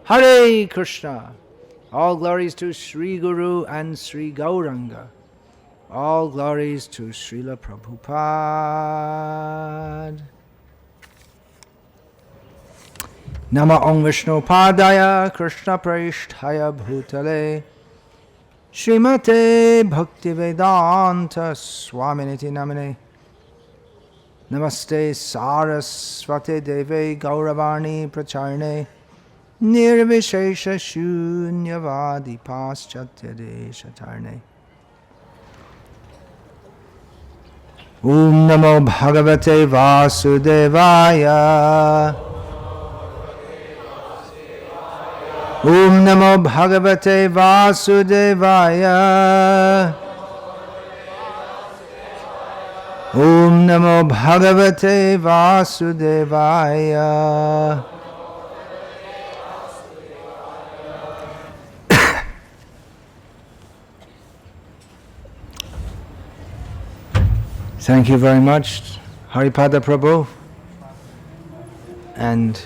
Hare Krishna. All glories to Sri Guru and Sri Gauranga. All glories to Srila Prabhupada. Nama Om Vishnu Padaya Krishna Prishthaya Bhutale Srimate Bhakti Vedanta Swaminiti Namine Namaste Saraswate Deve Gauravani Pracharne Nirvishesha Shunyavadi Paschatya Deshatarne Om Namo Bhagavate Vasudevaya Om Namo Bhagavate Vasudevaya Om Namo Bhagavate Vasudevaya Thank you very much, Haripada Prabhu, and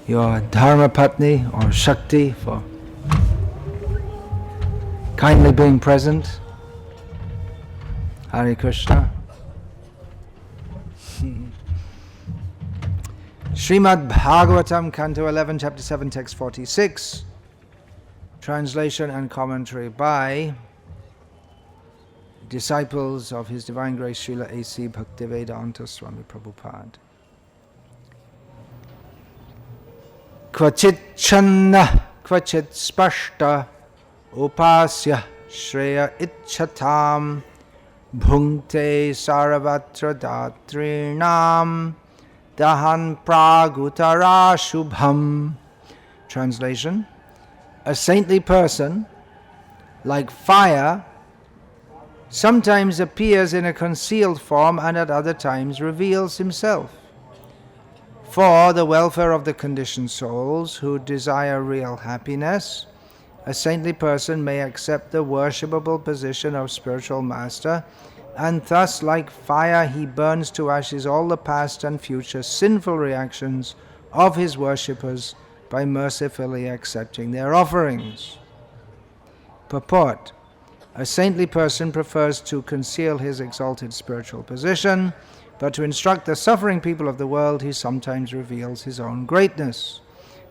your Dharma Patni or Shakti for kindly being present. Hare Krishna. Srimad Bhagavatam, Canto 11, Chapter 7, Text 46. Translation and commentary by disciples of His Divine Grace Srila A.C. Bhaktivedanta Swami Prabhupada. Kvachit channa, kvachit spashta, upasya shreya ichchatam, bhungte saravatra datrinam, dahan pragutara shubham. Translation: a saintly person, like fire, sometimes appears in a concealed form and at other times reveals himself. For the welfare of the conditioned souls who desire real happiness, a saintly person may accept the worshipable position of spiritual master, and thus, like fire, he burns to ashes all the past and future sinful reactions of his worshippers by mercifully accepting their offerings. Purport: a saintly person prefers to conceal his exalted spiritual position, but to instruct the suffering people of the world, he sometimes reveals his own greatness.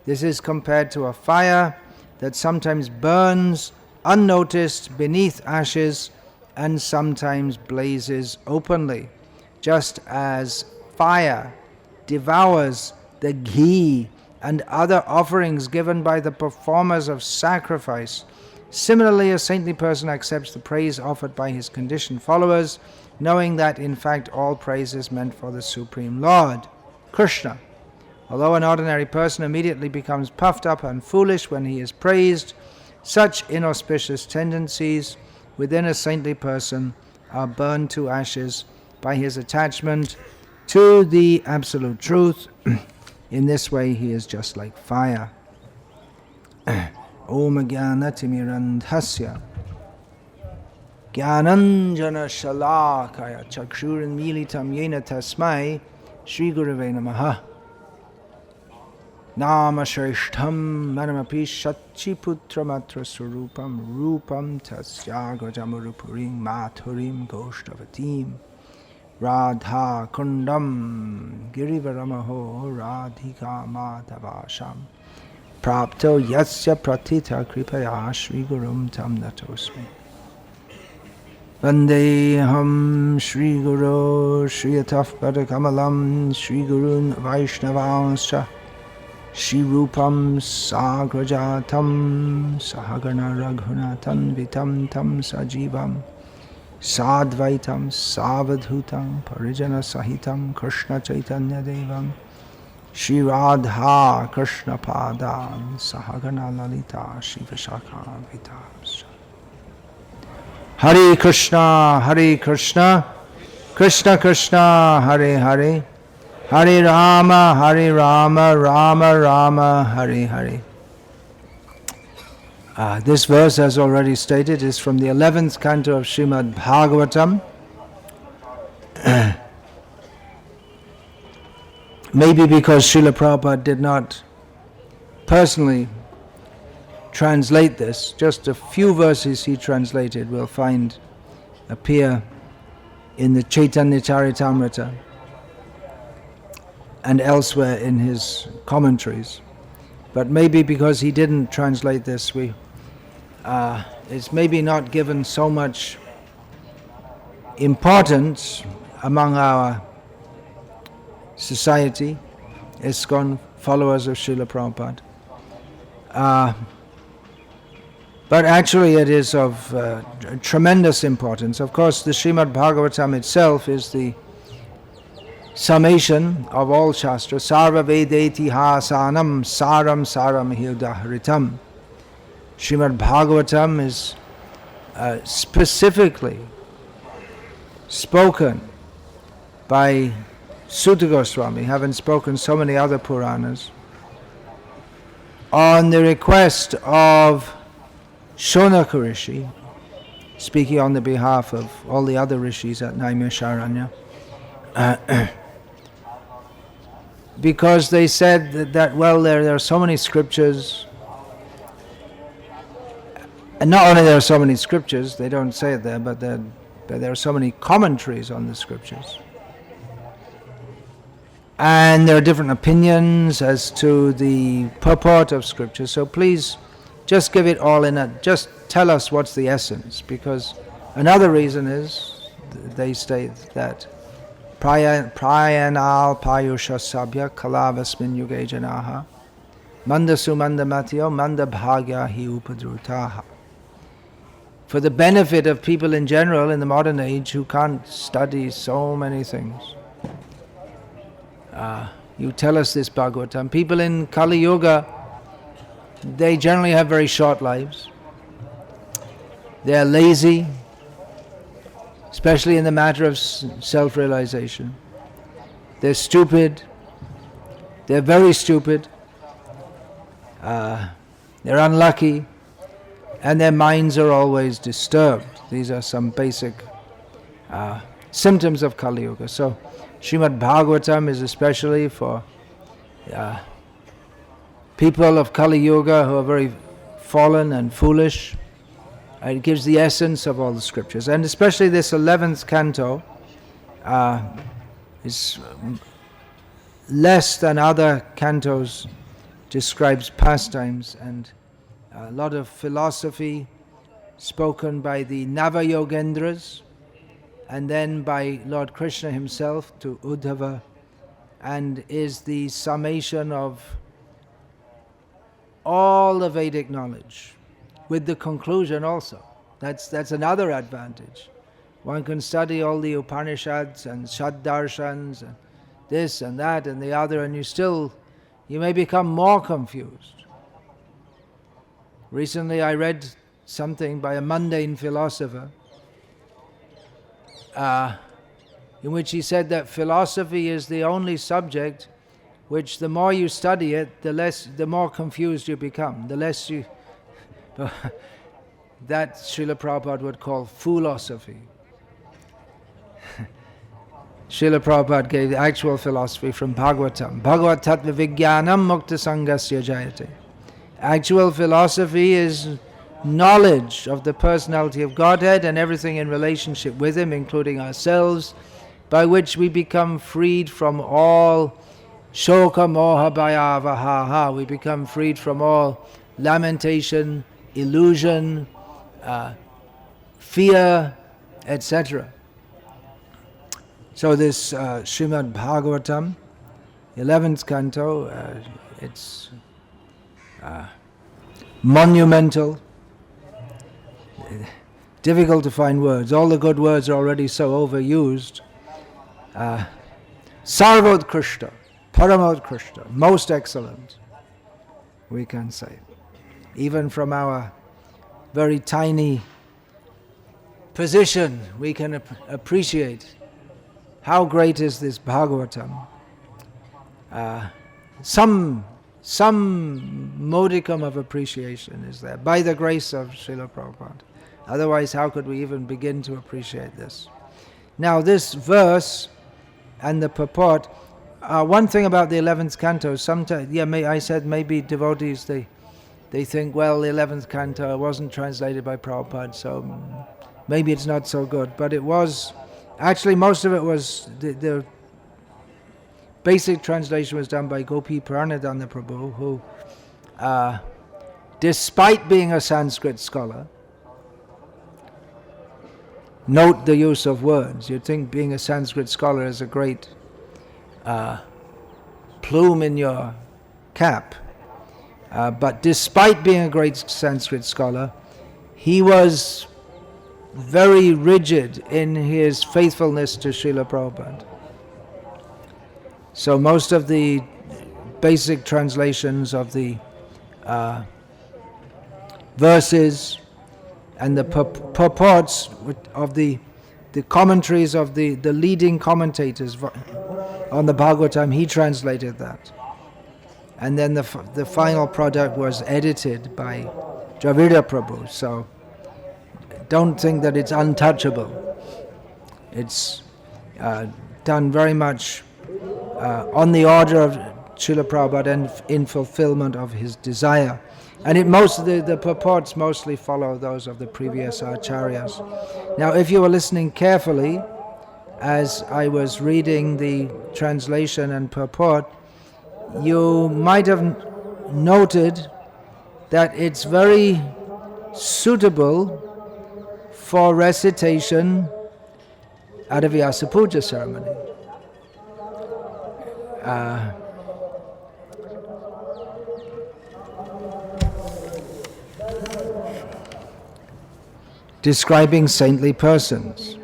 This is compared to a fire that sometimes burns unnoticed beneath ashes and sometimes blazes openly. Just as fire devours the ghee and other offerings given by the performers of sacrifice, similarly, a saintly person accepts the praise offered by his conditioned followers, knowing that in fact all praise is meant for the Supreme Lord, Krishna. Although an ordinary person immediately becomes puffed up and foolish when he is praised, such inauspicious tendencies within a saintly person are burned to ashes by his attachment to the absolute truth. In this way, he is just like fire. Om Jnana Timirandhasya Jnananjana Shalakaya Chakshuran Militam Yena Tasmai Shri Gurave Namaha Nama Shrishtham Manamapi Shachiputra Matra Surupam Rupam Tasya Gajamurupurim Mathurim Goshtavatim Radha Kundam Girivaramaho Radhika Madhavasham Prapto Yasya Pratita Kripaya Shri Gurum Tam Natosmi Vandeham Shri Guru Shri Ataf Padakamalam Shri Gurun Vaishnavanscha Shri Rupam Sagrajatam Sahagana Raghunatam Vitam Tam Sajivam Sadvaitam Savadhutam Parijana Sahitam Krishna Chaitanya Devam Shri Radha Krishna Padan Sahagana Lalita Shri Vishakha Vitam. Hare Krishna, Krishna Krishna, Hare Hare, Hare Rama, Rama Rama, Hare Hare. This verse, as already stated, is from the 11th canto of Srimad Bhagavatam. Maybe because Srila Prabhupada did not personally translate this. Just a few verses he translated we'll find appear in the Chaitanya Charitamrita and elsewhere in his commentaries. But maybe because he didn't translate this, it's maybe not given so much importance among our society, ISKCON, followers of Srila Prabhupada. But actually it is of tremendous importance. Of course, the Srimad Bhagavatam itself is the summation of all Shastras. Sarva Vedeti Hasanam Saram Saram Hildahritam. Srimad Bhagavatam is specifically spoken by Sutta Goswami, having spoken so many other Puranas, on the request of Shonaka Rishi, speaking on the behalf of all the other rishis at Naimisharanya, because they said that well, there are so many scriptures, and not only there are so many scriptures, they don't say it there, but there are so many commentaries on the scriptures. And there are different opinions as to the purport of scripture. So please, just give it all in just tell us what's the essence. Because another reason is, they state that prayanal payusha sabhya kalavasmin yuge janaha manda sumanda matyo manda bhagya hi upadrutaha. For the benefit of people in general in the modern age who can't study so many things, you tell us this Bhagavatam. People in Kali Yuga, they generally have very short lives. They're lazy, especially in the matter of self-realization. They're stupid. They're very stupid. They're unlucky. And their minds are always disturbed. These are some basic symptoms of Kali Yuga. So Srimad Bhagavatam is especially for people of Kali Yuga who are very fallen and foolish. It gives the essence of all the scriptures. And especially this 11th canto is less than other cantos, describes pastimes and a lot of philosophy spoken by the Nava-yogendras and then by Lord Krishna himself to Uddhava, and is the summation of all the Vedic knowledge, with the conclusion also. That's another advantage. One can study all the Upanishads and Shaddarshans and this and that and the other, and you may become more confused. Recently I read something by a mundane philosopher in which he said that philosophy is the only subject which the more you study it, the more confused you become, the less you... that Srila Prabhupada would call philosophy. Srila Prabhupada gave the actual philosophy from Bhagavatam. Bhagavad Tattva Vijnanam Mukta Sangasya Jayate. Actual philosophy is knowledge of the personality of Godhead and everything in relationship with Him, including ourselves, by which we become freed from all shoka moha bhayavaha. We become freed from all lamentation, illusion, fear, etc. So this Srimad Bhagavatam, 11th canto, it's monumental, difficult to find words. All the good words are already so overused. Sarvodkrishta, Paramodkrishta, most excellent, we can say. Even from our very tiny position, we can appreciate how great is this Bhagavatam. Some modicum of appreciation is there, by the grace of Srila Prabhupada. Otherwise, how could we even begin to appreciate this? Now, this verse and the purport, one thing about the 11th canto, sometimes, I said maybe devotees, they think, well, the 11th canto wasn't translated by Prabhupada, so maybe it's not so good. But it was, actually most of it was, the basic translation was done by Gopi Pranadana Prabhu, who, despite being a Sanskrit scholar, note the use of words. You'd think being a Sanskrit scholar is a great plume in your cap. But despite being a great Sanskrit scholar, he was very rigid in his faithfulness to Srila Prabhupada. So most of the basic translations of the verses and the purports of the commentaries of the leading commentators on the Bhagavatam, he translated that. And then the final product was edited by Dravida Prabhu. So don't think that it's untouchable. It's done very much on the order of Srila Prabhupada and in fulfillment of his desire. And the purports mostly follow those of the previous acharyas. Now, if you were listening carefully, as I was reading the translation and purport, you might have noted that it's very suitable for recitation at a Vyasa-puja ceremony. Describing saintly persons.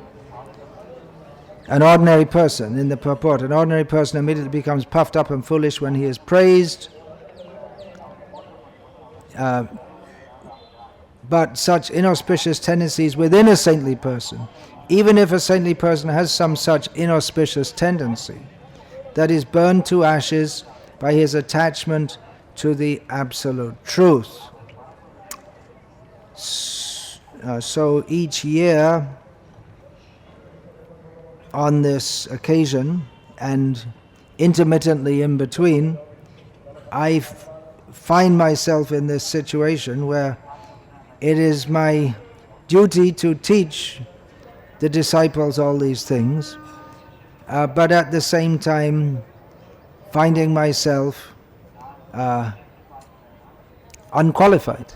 An ordinary person, in the purport, an ordinary person immediately becomes puffed up and foolish when he is praised. But such inauspicious tendencies within a saintly person, even if a saintly person has some such inauspicious tendency, that is burned to ashes by his attachment to the absolute truth. So each year, on this occasion, and intermittently in between, I find myself in this situation where it is my duty to teach the disciples all these things, but at the same time finding myself unqualified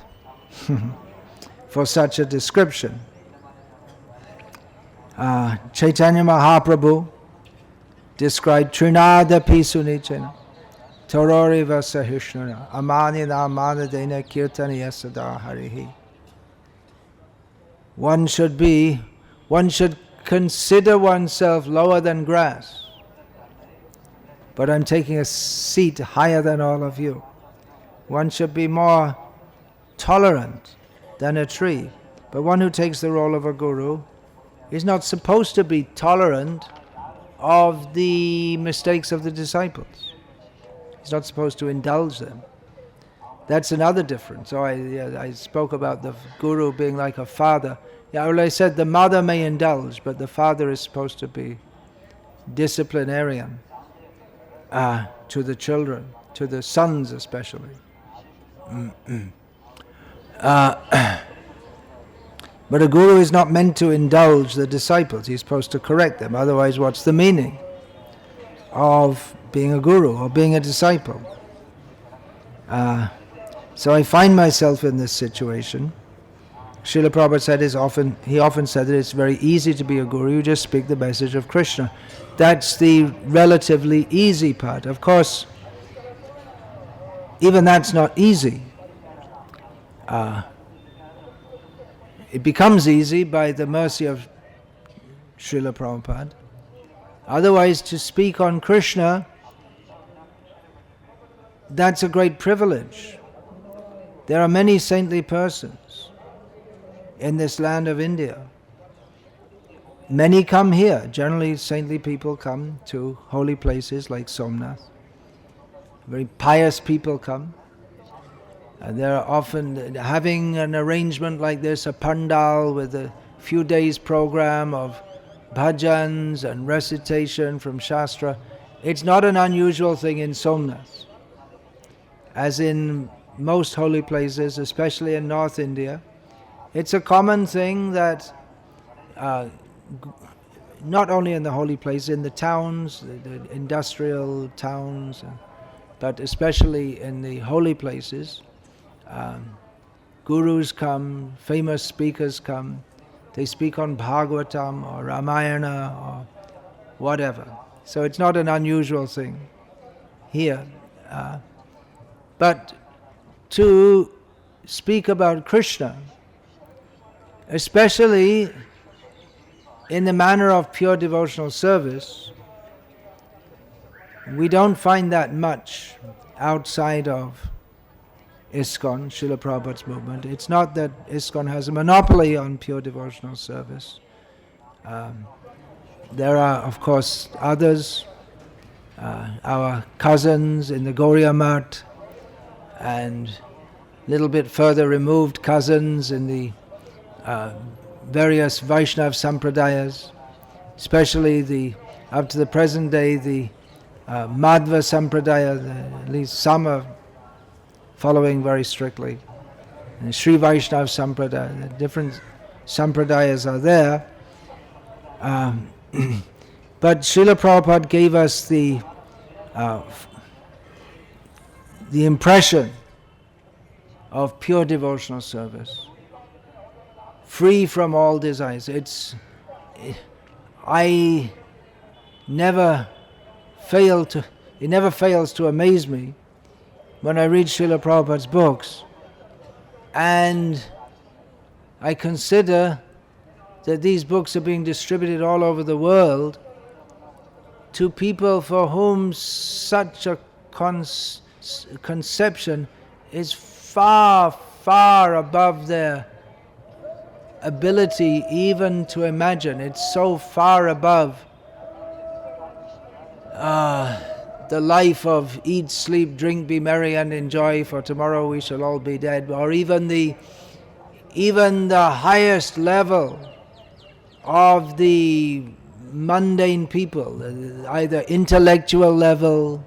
for such a description. Chaitanya Mahaprabhu described Trinada Pisunichena Torori Vasahishnuna Amanina Amanadena Kirtaniya Sada Harihi. One should consider oneself lower than grass, but I'm taking a seat higher than all of you. One should be more tolerant than a tree, but one who takes the role of a guru is not supposed to be tolerant of the mistakes of the disciples. He's not supposed to indulge them. That's another difference. So I spoke about the guru being like a father. Yeah, well, I said the mother may indulge, but the father is supposed to be disciplinarian to the children, to the sons especially. But a guru is not meant to indulge the disciples. He's supposed to correct them. Otherwise, what's the meaning of being a guru or being a disciple? So I find myself in this situation. Srila Prabhupada said he often said that it's very easy to be a guru. You just speak the message of Krishna. That's the relatively easy part. Of course, even that's not easy. It becomes easy by the mercy of Srila Prabhupada. Otherwise, to speak on Krishna, that's a great privilege. There are many saintly persons in this land of India. Many come here. Generally, saintly people come to holy places like Somnath. Very pious people come. There are often, having an arrangement like this, a pandal with a few days program of bhajans and recitation from Shastra, it's not an unusual thing in Somnath. As in most holy places, especially in North India, it's a common thing that not only in the holy place, in the towns, the industrial towns, but especially in the holy places, gurus come, famous speakers come, they speak on Bhagavatam or Ramayana or whatever. So it's not an unusual thing here. But to speak about Krishna, especially in the manner of pure devotional service, we don't find that much outside of ISKCON, Srila Prabhupada's movement. It's not that ISKCON has a monopoly on pure devotional service. There are, of course, others, our cousins in the Gauriya Math, and a little bit further removed cousins in the various Vaishnav Sampradayas, especially up to the present day, the Madhva Sampradaya, at least some are following very strictly. And Sri Vaishnav Sampradaya, the different Sampradayas are there. But Srila Prabhupada gave us the impression of pure devotional service, free from all desires. It never fails to amaze me when I read Srila Prabhupada's books and I consider that these books are being distributed all over the world to people for whom such a conception is far, far above their ability even to imagine. It's so far above the life of eat, sleep, drink, be merry and enjoy, for tomorrow we shall all be dead, or even the highest level of the mundane people, either intellectual level,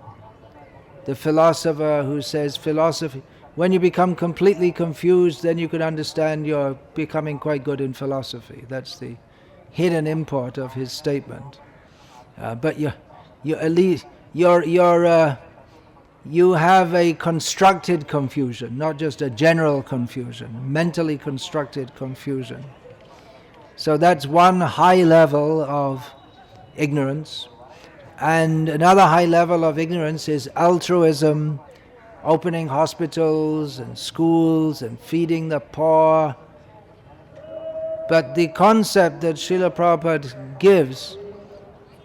the philosopher who says philosophy, when you become completely confused, then you can understand you're becoming quite good in philosophy. That's the hidden import of his statement. But you at least you have a constructed confusion, not just a general confusion, mentally constructed confusion. So that's one high level of ignorance. And another high level of ignorance is altruism, opening hospitals and schools and feeding the poor. But the concept that Srila Prabhupada gives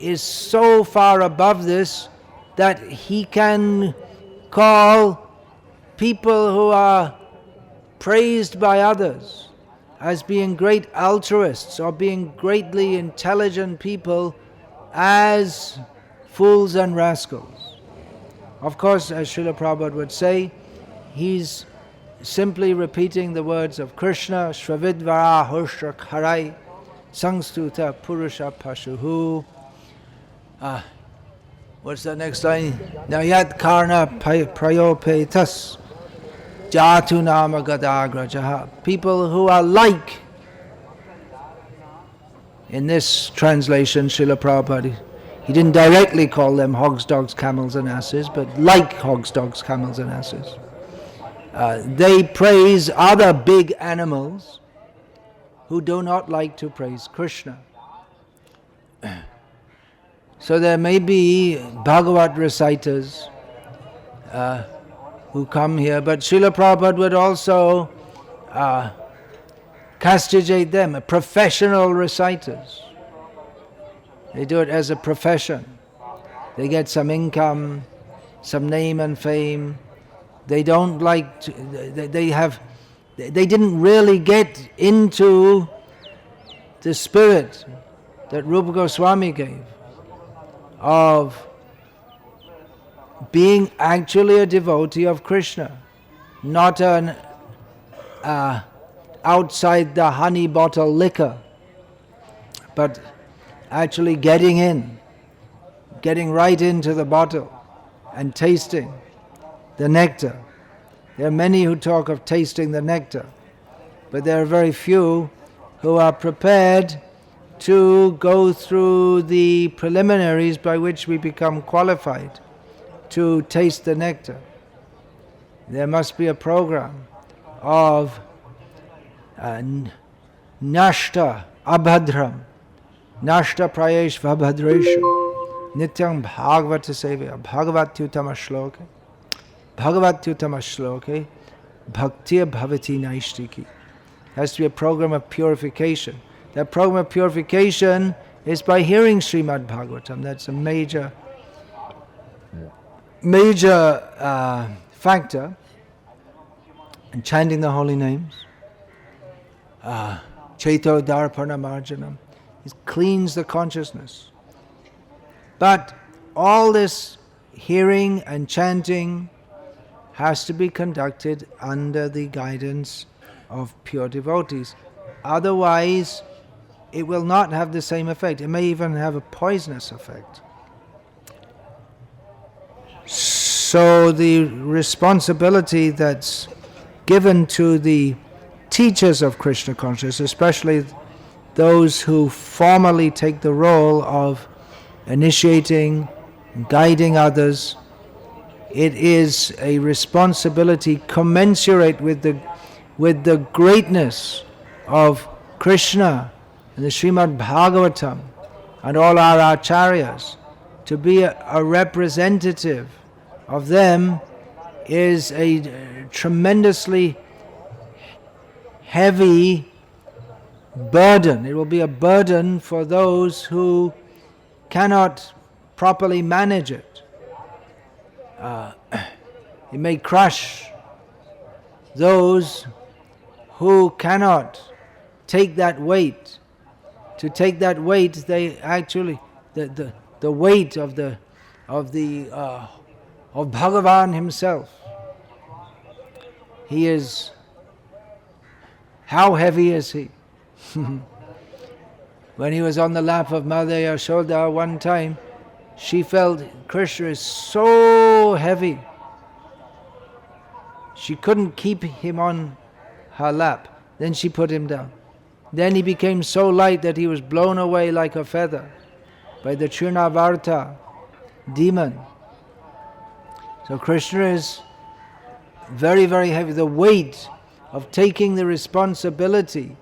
is so far above this that he can call people who are praised by others as being great altruists or being greatly intelligent people as fools and rascals. Of course, as Srila Prabhupada would say, he's simply repeating the words of Krishna, Shravidvara Hushra Kharai, Sangstuta Purusha Pashuhu. What's the next line? Nayat Karna Prayopetas Jatu Nama Gadagrajaha. People who are like, in this translation, Srila Prabhupada, he didn't directly call them hogs, dogs, camels and asses, but like hogs, dogs, camels and asses. They praise other big animals who do not like to praise Krishna. So there may be Bhagavat reciters who come here, but Srila Prabhupada would also castigate them, professional reciters. They do it as a profession. They get some income, some name and fame. They don't like to, they didn't really get into the spirit that Rupa Goswami gave of being actually a devotee of Krishna, not an outside the honey bottle liquor, but actually getting in, getting right into the bottle and tasting the nectar. There are many who talk of tasting the nectar, but there are very few who are prepared to go through the preliminaries by which we become qualified to taste the nectar. There must be a program of nashta abhadram, nashta prayesh vabhadreshu, nityam bhagavata sevya, bhagavatyutama shloke, bhagavatyutama shloke, bhaktir bhavati naishtiki. Has to be a program of purification. That program of purification is by hearing Srimad Bhagavatam. That's a major factor. And chanting the holy names. Chaito darpana marjanam. It cleans the consciousness. But all this hearing and chanting has to be conducted under the guidance of pure devotees. Otherwise, it will not have the same effect. It may even have a poisonous effect. So the responsibility that's given to the teachers of Krishna consciousness, especially those who formally take the role of initiating, guiding others, it is a responsibility commensurate with the greatness of Krishna and the Srimad Bhagavatam and all our acharyas. To be a representative of them is a tremendously heavy burden. It will be a burden for those who cannot properly manage it. It may crush those who cannot take that weight. To take that weight, they actually the weight of Bhagavan himself. He is. How heavy is he? When he was on the lap of Mother Yashoda one time, she felt Krishna is so heavy. She couldn't keep him on her lap. Then she put him down. Then he became so light that he was blown away like a feather by the Trinavarta demon. So Krishna is very, very heavy. The weight of taking the responsibility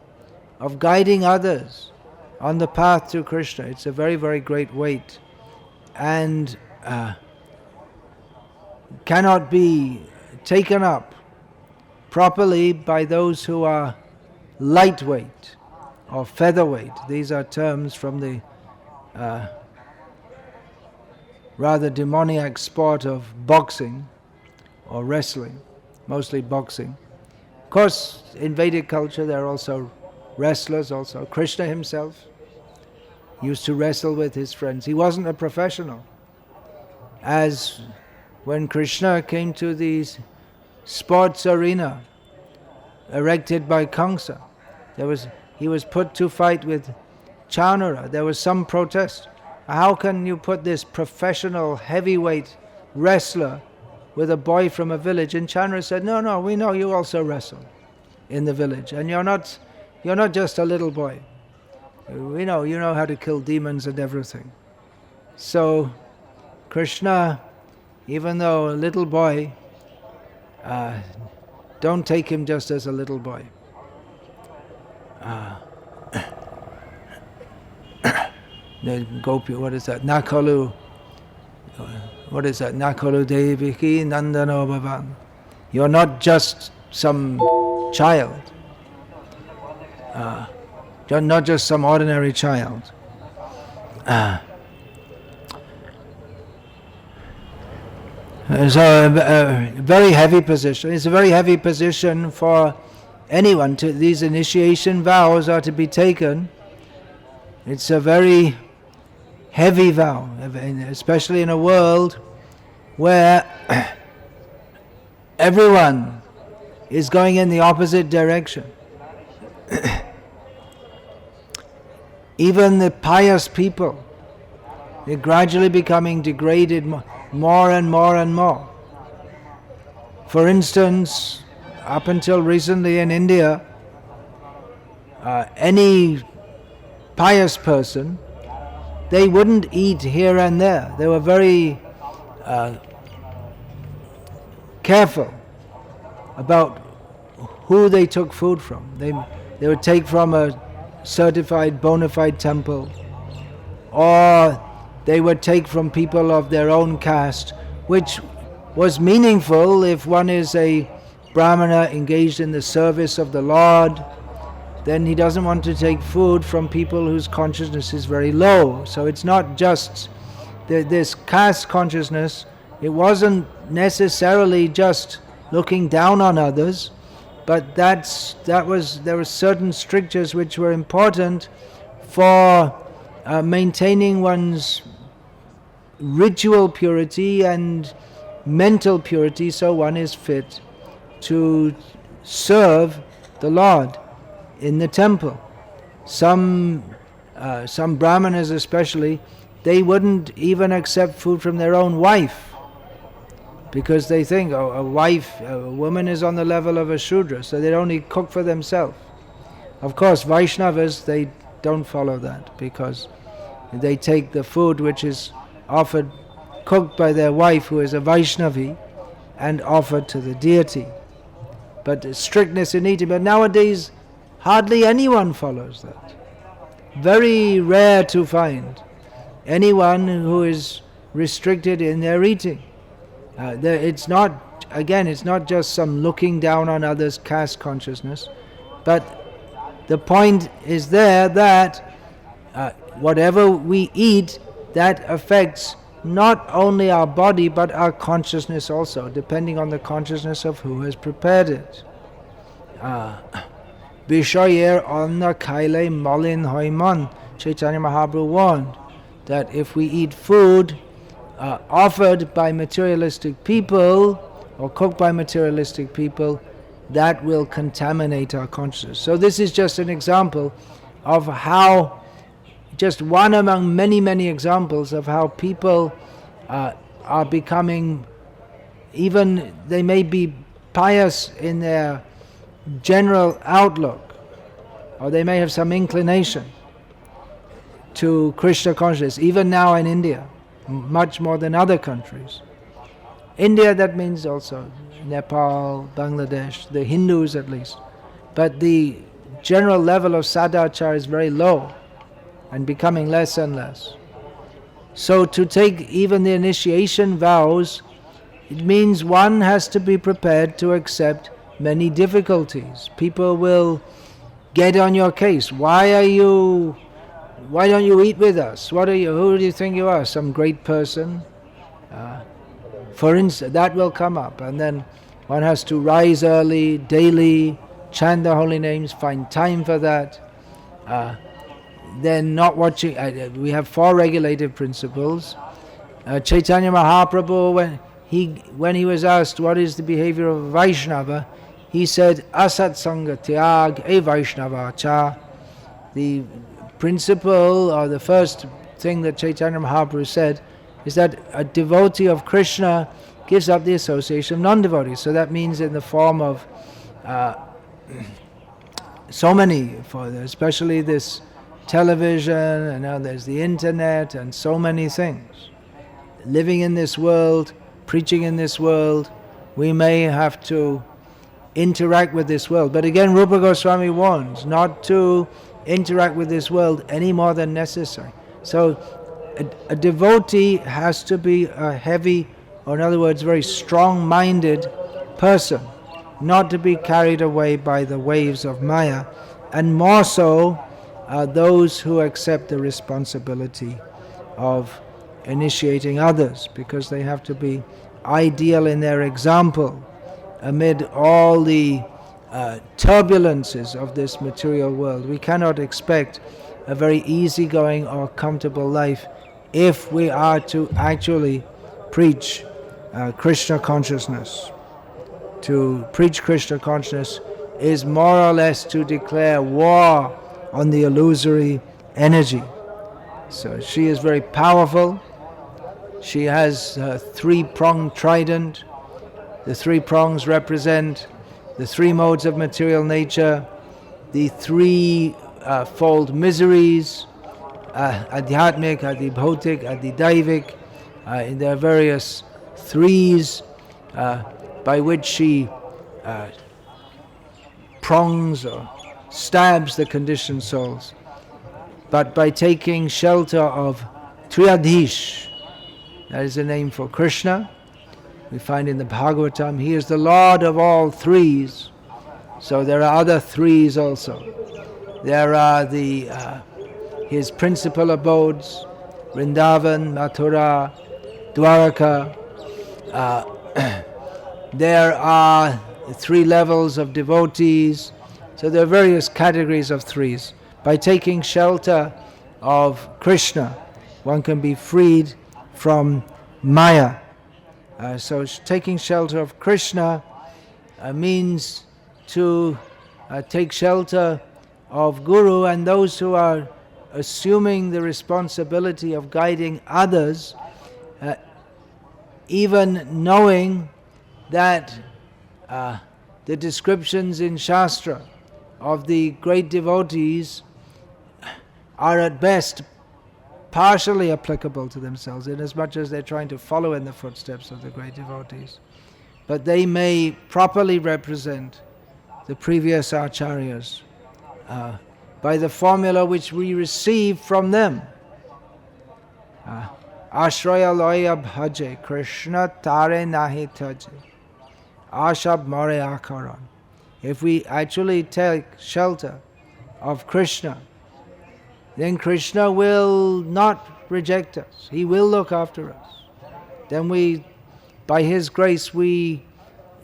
of guiding others on the path to Krishna, it's a very, very great weight. And cannot be taken up properly by those who are lightweight or featherweight. These are terms from the rather demoniac sport of boxing or wrestling, mostly boxing. Of course, in Vedic culture there are also wrestlers also. Krishna himself used to wrestle with his friends. He wasn't a professional. As when Krishna came to the sports arena erected by Kamsa, he was put to fight with Chanura. There was some protest. How can you put this professional heavyweight wrestler with a boy from a village? And Chanura said, no, we know you also wrestle in the village, and you're not just a little boy. We know you know how to kill demons and everything. So Krishna, even though a little boy, don't take him just as a little boy. The Gopi, what is that? Nakalu. What is that? Nakalu Deviki Nandano Bhavan. You're not just some child. You're not just some ordinary child. So a very heavy position. It's a very heavy position for anyone. These initiation vows are to be taken. It's a very heavy vow, especially in a world where everyone is going in the opposite direction. Even the pious people They're gradually becoming degraded more and more and more. For instance, up until recently in India, any pious person, they wouldn't eat here and there. They were very careful about who they took food from. They would take from a certified bona fide temple, or they would take from people of their own caste, which was meaningful if one is a Brahmana engaged in the service of the Lord. Then he doesn't want to take food from people whose consciousness is very low. So it's not just this caste consciousness. It wasn't necessarily just looking down on others, but there were certain strictures which were important for maintaining one's ritual purity and mental purity, so one is fit to serve the Lord in the temple. Some brahmanas especially, they wouldn't even accept food from their own wife, because they think a woman is on the level of a Shudra, so they'd only cook for themselves. Of course, Vaishnavas, they don't follow that, because they take the food which is offered, cooked by their wife who is a Vaishnavi, and offered to the deity. But strictness in eating, but nowadays hardly anyone follows that. Very rare to find anyone who is restricted in their eating. It's not just some looking down on others caste consciousness, but the point is there that whatever we eat, that affects not only our body but our consciousness also, depending on the consciousness of who has prepared it. Vishayer anna kaile malin hoiman, Chaitanya Mahaprabhu warned that if we eat food offered by materialistic people or cooked by materialistic people, that will contaminate our consciousness. So this is just an example of how, just one among many, many examples of how people are becoming, even they may be pious in their general outlook, or they may have some inclination to Krishna consciousness, even now in India, much more than other countries. India, that means also Nepal, Bangladesh, the Hindus at least. But the general level of sadachar is very low and becoming less and less. So to take even the initiation vows, it means one has to be prepared to accept many difficulties. People will get on your case. Why don't you eat with us? Who do you think you are? Some great person? For instance, that will come up, and then one has to rise early, daily, chant the holy names, find time for that. Then not watching, we have 4 regulative principles. Chaitanya Mahaprabhu, when he was asked what is the behavior of a Vaishnava, he said, Asat Sangha Tyag E Vaishnava Cha. The principle, or the first thing that Chaitanya Mahaprabhu said, is that a devotee of Krishna gives up the association of non-devotees. So that means in the form of so many, especially this television, and now there's the internet and so many things. Living in this world, preaching in this world, we may have to interact with this world. But again, Rupa Goswami warns not to interact with this world any more than necessary. So a devotee has to be a heavy, or in other words, very strong-minded person, not to be carried away by the waves of Maya, and more so those who accept the responsibility of initiating others, because they have to be ideal in their example amid all the turbulences of this material world. We cannot expect a very easygoing or comfortable life if we are to actually preach Krishna consciousness. To preach Krishna consciousness is more or less to declare war on the illusory energy. So she is very powerful. She has a three-pronged trident. The three prongs represent the three modes of material nature, the three-fold miseries, adhyatmic, adhibhotik, adhidaivik, in their various threes by which she prongs or stabs the conditioned souls. But by taking shelter of Triyadhish, that is the name for Krishna, we find in the Bhagavatam, he is the Lord of all threes. So there are other threes also. There are his principal abodes, Vrindavan, Mathura, Dwaraka. There are three levels of devotees. So there are various categories of threes. By taking shelter of Krishna, one can be freed from Maya. So taking shelter of Krishna means to take shelter of Guru and those who are assuming the responsibility of guiding others, even knowing that the descriptions in Shastra of the great devotees are at best partially applicable to themselves, inasmuch as they're trying to follow in the footsteps of the great devotees. But they may properly represent the previous acharyas by the formula which we receive from them. Ashraya loya bhaje, Krishna tare nahi taje, ashab mare akaran. If we actually take shelter of Krishna, then Krishna will not reject us. He will look after us. Then by His grace, we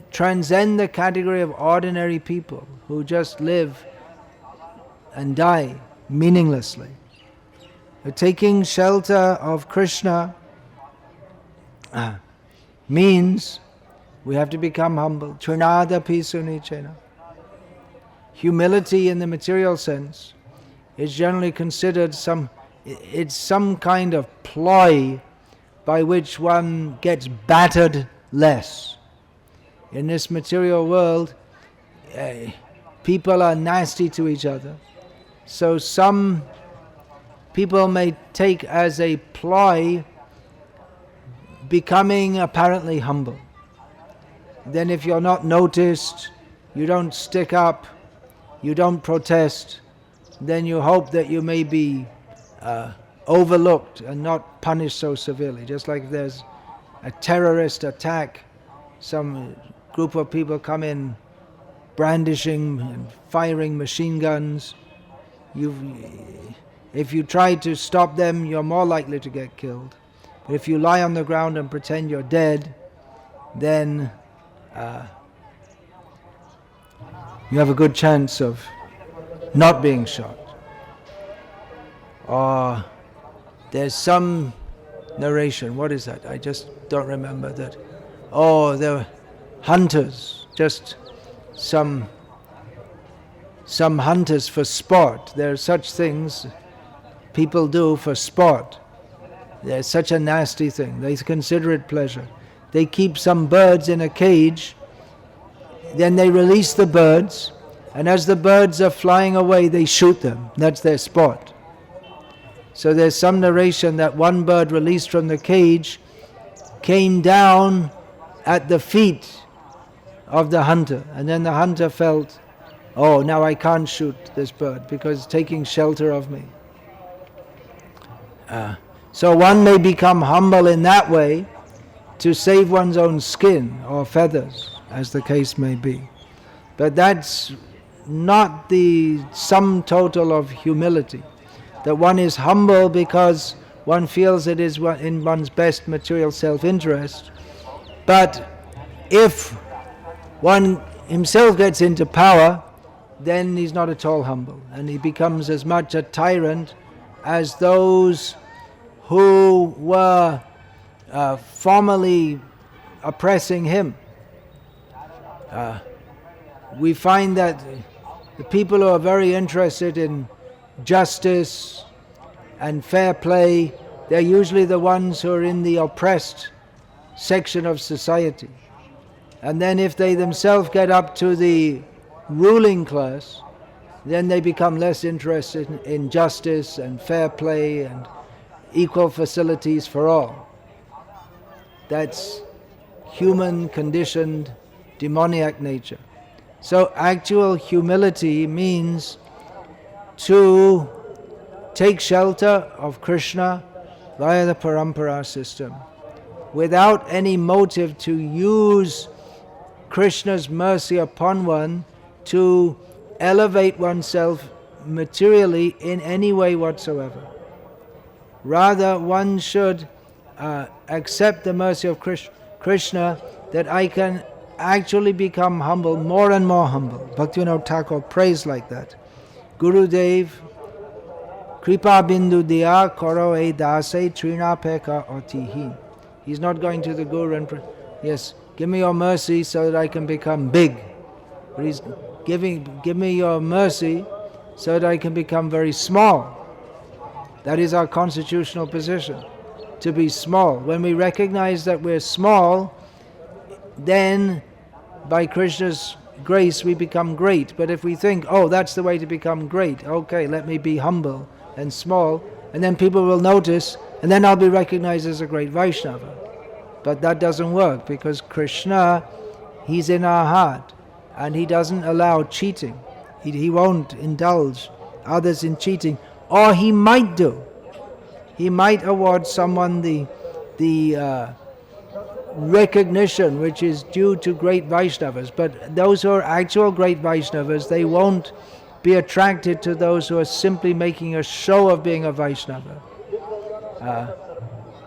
transcend the category of ordinary people who just live and die meaninglessly. But taking shelter of Krishna means we have to become humble. Trinadapi sunichena. Humility in the material sense is generally considered some kind of ploy by which one gets battered less. In this material world, people are nasty to each other. So some people may take as a ploy becoming apparently humble. Then if you're not noticed, you don't stick up, you don't protest, then you hope that you may be overlooked and not punished so severely. Just like if there's a terrorist attack, some group of people come in brandishing and firing machine guns. If you try to stop them, you're more likely to get killed. But if you lie on the ground and pretend you're dead, then you have a good chance of not being shot. Or there's some narration, what is that? I just don't remember that. Oh, there were hunters, just some hunters for sport. There are such things people do for sport. There's such a nasty thing. They consider it pleasure. They keep some birds in a cage, then they release the birds, and as the birds are flying away, they shoot them. That's their sport. So there's some narration that one bird released from the cage came down at the feet of the hunter, and then the hunter felt, oh, now I can't shoot this bird because it's taking shelter of me. So one may become humble in that way to save one's own skin or feathers, as the case may be. But that's not the sum total of humility. That one is humble because one feels it is in one's best material self-interest. But if one himself gets into power, then he's not at all humble, and he becomes as much a tyrant as those who were formerly oppressing him. We find that the people who are very interested in justice and fair play, they're usually the ones who are in the oppressed section of society. And then if they themselves get up to the ruling class, then they become less interested in justice and fair play and equal facilities for all. That's human conditioned demoniac nature. So actual humility means to take shelter of Krishna via the parampara system without any motive to use Krishna's mercy upon one to elevate oneself materially in any way whatsoever. Rather, one should accept the mercy of Krishna, that I can actually become humble, more and more humble. Bhaktivinoda Thakur prays like that. Gurudev, Kripa Bindu Diya Karo E Dase Trina Peka Otihin. He's not going to the Guru and yes, give me your mercy so that I can become big. But he's give me your mercy so that I can become very small. That is our constitutional position, to be small. When we recognize that we're small, then by Krishna's grace we become great. But if we think, oh, that's the way to become great, okay, let me be humble and small, and then people will notice, and then I'll be recognized as a great Vaishnava. But that doesn't work, because Krishna, he's in our heart, and he doesn't allow cheating. He won't indulge others in cheating, or he might do. He might award someone the recognition which is due to great Vaishnavas, but those who are actual great Vaishnavas, they won't be attracted to those who are simply making a show of being a Vaishnava.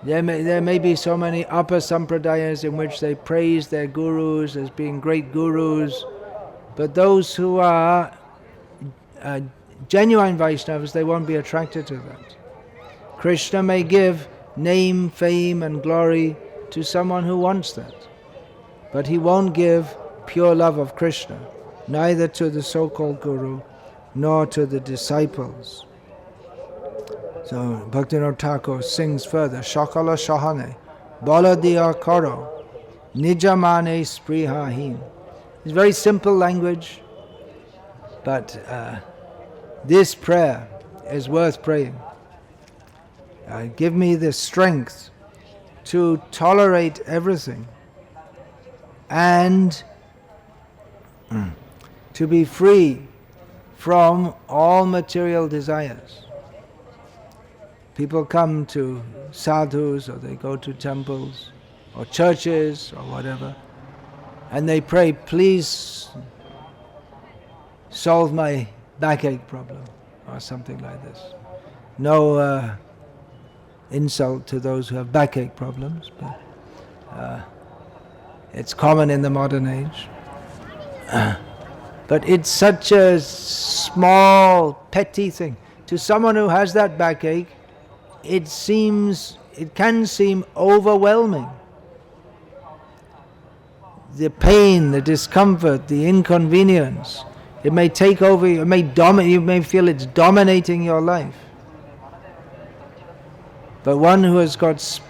There may be so many upper sampradayas in which they praise their gurus as being great gurus, but those who are genuine Vaishnavas, they won't be attracted to that. Krishna may give name, fame and glory to someone who wants that, but he won't give pure love of Krishna, neither to the so-called guru nor to the disciples. So Bhaktivinoda Thakur sings further, Shakala Shahane, Bala Diya Karo, Nijamane Sprihahin. It's very simple language, but this prayer is worth praying. Give me the strength to tolerate everything and to be free from all material desires. People come to sadhus, or they go to temples or churches or whatever, and they pray, please solve my backache problem or something like this. No insult to those who have backache problems, but it's common in the modern age. But it's such a small, petty thing. To someone who has that backache, it can seem overwhelming. The pain, the discomfort, the inconvenience, it may take over, you may feel it's dominating your life. But one who has got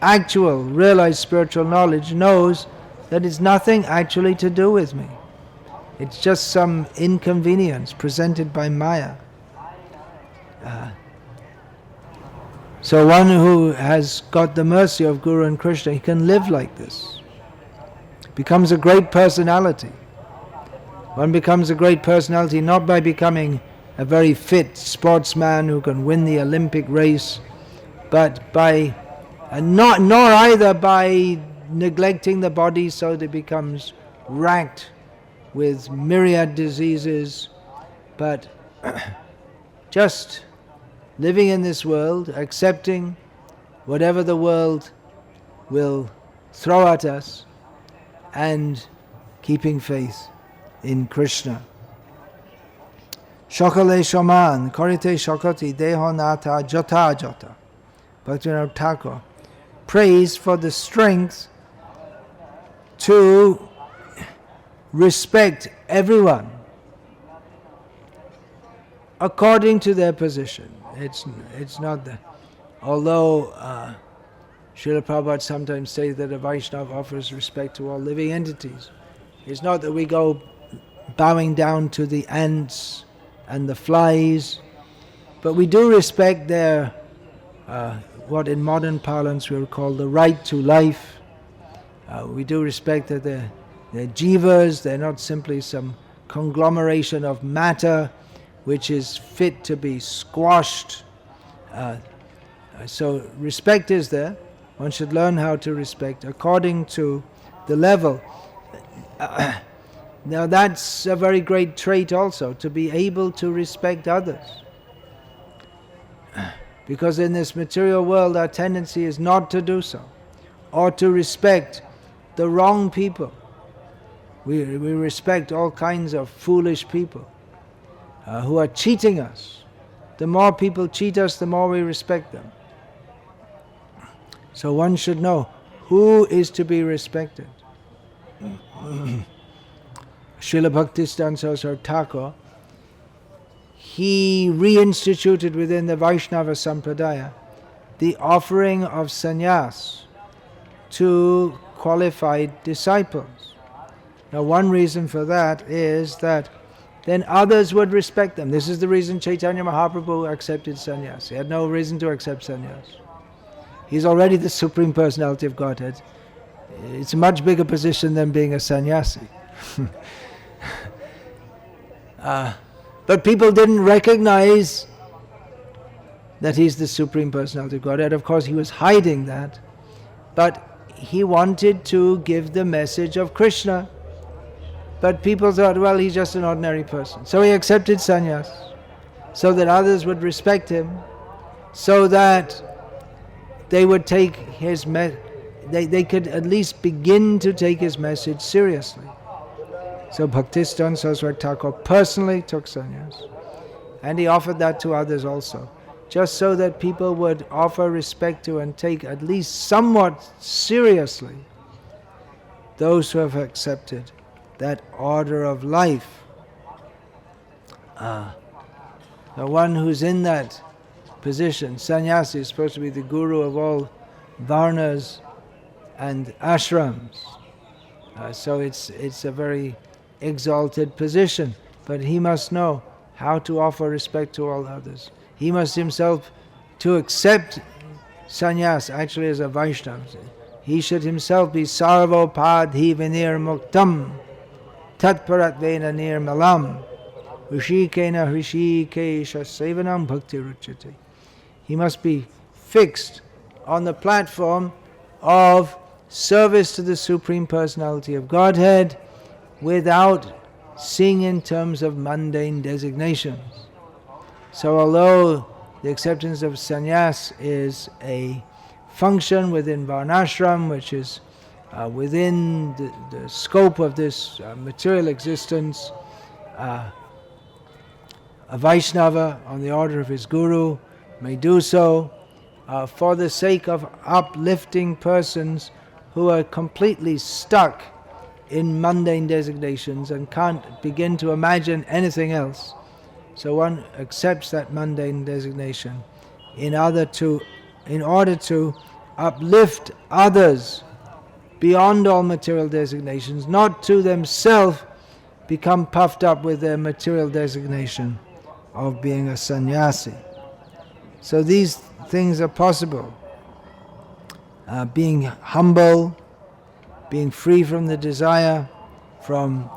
actual, realized spiritual knowledge knows that it's nothing actually to do with me. It's just some inconvenience presented by Maya. So one who has got the mercy of Guru and Krishna, he can live like this. Becomes a great personality. One becomes a great personality not by becoming a very fit sportsman who can win the Olympic race, but by nor either by neglecting the body so that it becomes racked with myriad diseases, but just living in this world, accepting whatever the world will throw at us, and keeping faith in Krishna. Shakale shaman, karite shakati, deho nata jata jata. Bhaktivinoda Thakur prays for the strength to respect everyone according to their position. It's not that. Although Srila Prabhupada sometimes says that a Vaishnava offers respect to all living entities. It's not that we go bowing down to the ants and the flies, but we do respect their, what in modern parlance we would call the right to life. We do respect that they're jivas, they're not simply some conglomeration of matter which is fit to be squashed. So respect is there. One should learn how to respect according to the level. Now that's a very great trait also, to be able to respect others. Because in this material world our tendency is not to do so, or to respect the wrong people. We respect all kinds of foolish people who are cheating us. The more people cheat us, the more we respect them. So one should know who is to be respected. Srila Bhaktisiddhanta Saraswati Thakur, he reinstituted within the Vaishnava Sampradaya the offering of sannyas to qualified disciples. Now one reason for that is that then others would respect them. This is the reason Chaitanya Mahaprabhu accepted sannyas. He had no reason to accept sannyas. He's already the Supreme Personality of Godhead. It's a much bigger position than being a sannyasi. But people didn't recognize that he's the Supreme Personality of Godhead. Of course, he was hiding that. But he wanted to give the message of Krishna. But people thought, well, he's just an ordinary person. So he accepted sannyas, so that others would respect him, so that they would take his they could at least begin to take his message seriously. So Bhaktisiddhanta Saraswati Thakur personally took sannyas, and he offered that to others also, just so that people would offer respect to and take at least somewhat seriously those who have accepted that order of life. The one who's in that position, sannyasi, is supposed to be the guru of all varnas and ashrams. So it's a very exalted position, but he must know how to offer respect to all others. He must himself, to accept sannyas actually as a Vaishnava, he should himself be sarvopadhi vinir muktam tatparatvena nirmalam rishikena hrishikesha sevanam bhakti ruchati. He must be fixed on the platform of service to the Supreme Personality of Godhead without seeing in terms of mundane designations. So although the acceptance of sannyas is a function within Varnashram, which is within the scope of this material existence, a Vaishnava on the order of his guru may do so for the sake of uplifting persons who are completely stuck in mundane designations and can't begin to imagine anything else. So one accepts that mundane designation in order to uplift others beyond all material designations, not to themselves become puffed up with their material designation of being a sannyasi. So these things are possible. Being humble, being free from the desire, from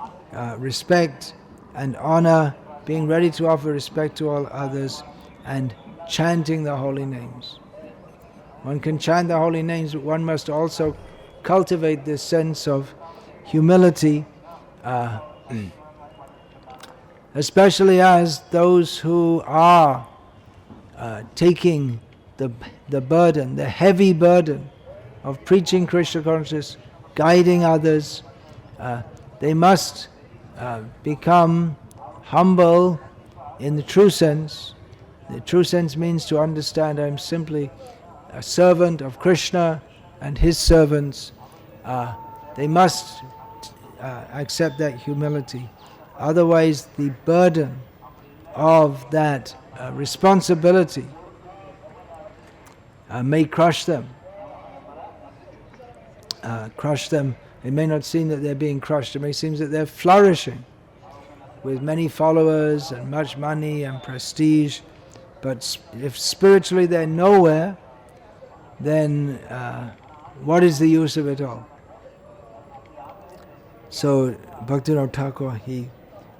respect and honor, being ready to offer respect to all others, and chanting the holy names. One can chant the holy names, but one must also cultivate this sense of humility, especially as those who are taking the burden, the heavy burden of preaching Krishna consciousness, guiding others. They must become humble in the true sense. The true sense means to understand I'm simply a servant of Krishna and his servants. They must accept that humility. Otherwise the burden of that responsibility may crush them. It may not seem that they're being crushed. It may seem that they're flourishing with many followers and much money and prestige. But if spiritually they're nowhere, then what is the use of it all? So Bhaktivinoda Thakur, he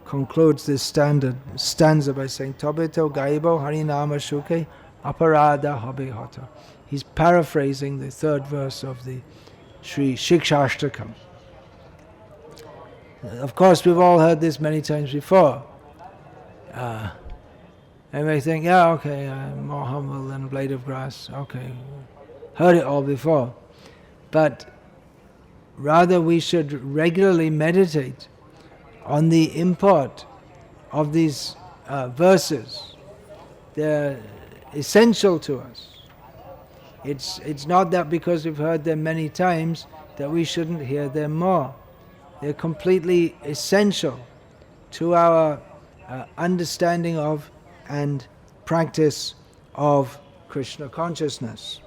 concludes this stanza by saying, Tobeto gaibo harinama shuke aparada hobe hota. He's paraphrasing the third verse of the Sri Shikshashtakam. Of course, we've all heard this many times before. And we think, yeah, okay, more humble than a blade of grass. Okay, heard it all before. But rather we should regularly meditate on the import of these verses. They're essential to us. It's not that because we've heard them many times that we shouldn't hear them more. They're completely essential to our understanding of and practice of Krishna consciousness.